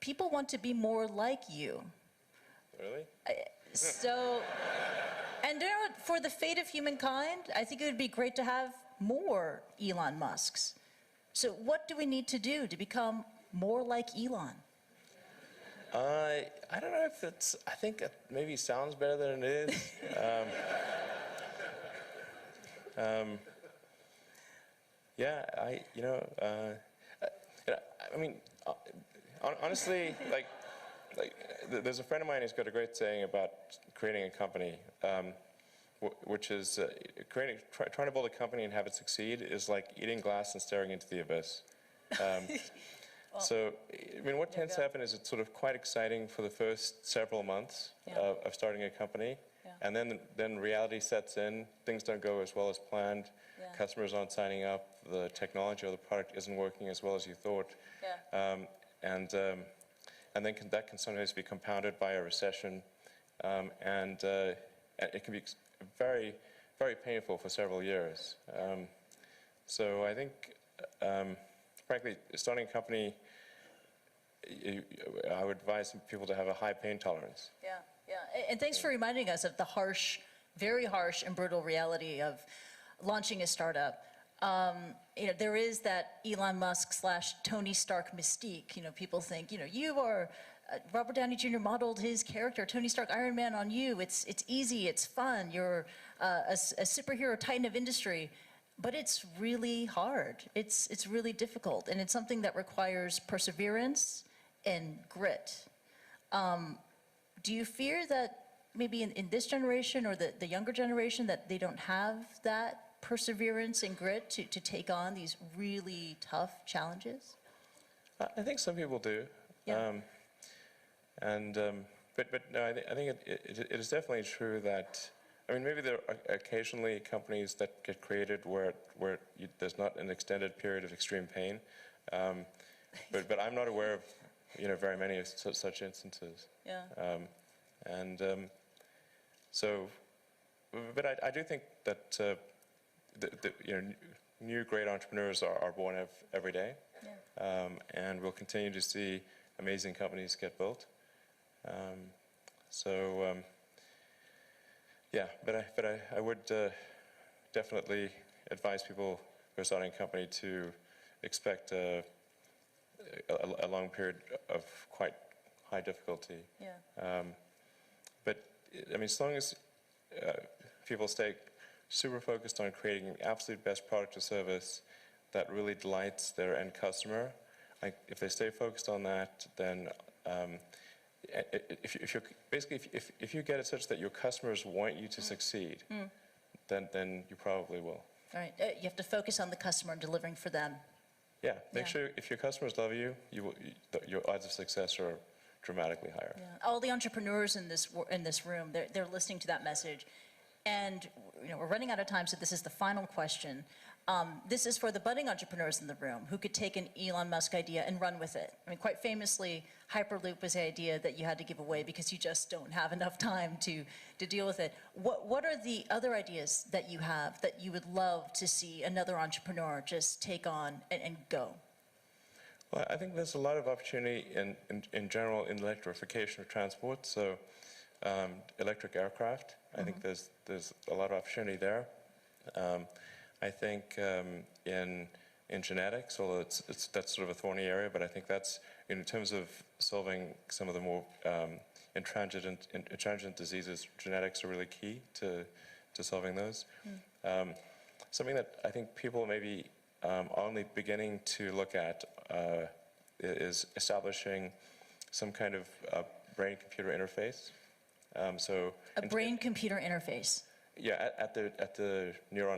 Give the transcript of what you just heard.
people want to be more like you. Really? So, and you know what, for the fate of humankind, I think it would be great to have more Elon Musks. So what do we need to do to become more like Elon? I don't know if it's, I think it maybe sounds better than it is. Yeah, I mean, honestly, there's a friend of mine who's got a great saying about creating a company, which is trying to build a company and have it succeed is like eating glass and staring into the abyss. Well, so, I mean, what tends to happen is it's sort of quite exciting for the first several months of starting a company, and then reality sets in. Things don't go as well as planned. Customers aren't signing up. The technology or the product isn't working as well as you thought. And then that can sometimes be compounded by a recession, and it can be very, very painful for several years. So I think, frankly, starting a company, I would advise people to have a high pain tolerance. Yeah. And thanks for reminding us of the harsh, very harsh and brutal reality of launching a startup. There is that Elon Musk / Tony Stark mystique. People think, you are, Robert Downey Jr. modeled his character, Tony Stark, Iron Man, on you. It's easy, it's fun. You're a superhero titan of industry. But it's really hard. It's really difficult. And it's something that requires perseverance and grit. Do you fear that maybe in this generation or the younger generation that they don't have that perseverance and grit to take on these really tough challenges? I think some people do. Yeah. But no, I think it is definitely true that, I mean, maybe there are occasionally companies that get created where there's not an extended period of extreme pain, but I'm not aware of very many of such instances. Yeah. So, but I do think that new great entrepreneurs are born every day, and we'll continue to see amazing companies get built. Yeah, but I would definitely advise people who are starting a company to expect a long period of quite high difficulty. Yeah. But I mean, as long as people stay super focused on creating the absolute best product or service that really delights their end customer, if they stay focused on that, then if you get it such that your customers want you to succeed, then you probably will. All right. You have to focus on the customer and delivering for them. Yeah. Make sure if your customers love you, your odds of success are dramatically higher. Yeah. All the entrepreneurs in this room, they're listening to that message. And we're running out of time, so this is the final question. This is for the budding entrepreneurs in the room who could take an Elon Musk idea and run with it. I mean, quite famously, Hyperloop was the idea that you had to give away because you just don't have enough time to deal with it. What are the other ideas that you have that you would love to see another entrepreneur just take on and go? Well, I think there's a lot of opportunity in general in electrification of transport. So electric aircraft, I think there's a lot of opportunity there. I think in genetics, although that's sort of a thorny area, but I think that's in terms of solving some of the more intransigent diseases. Genetics are really key to solving those. Something that I think people maybe are only beginning to look at is establishing some kind of brain-computer interface. A brain-computer interface. Yeah, at the neuron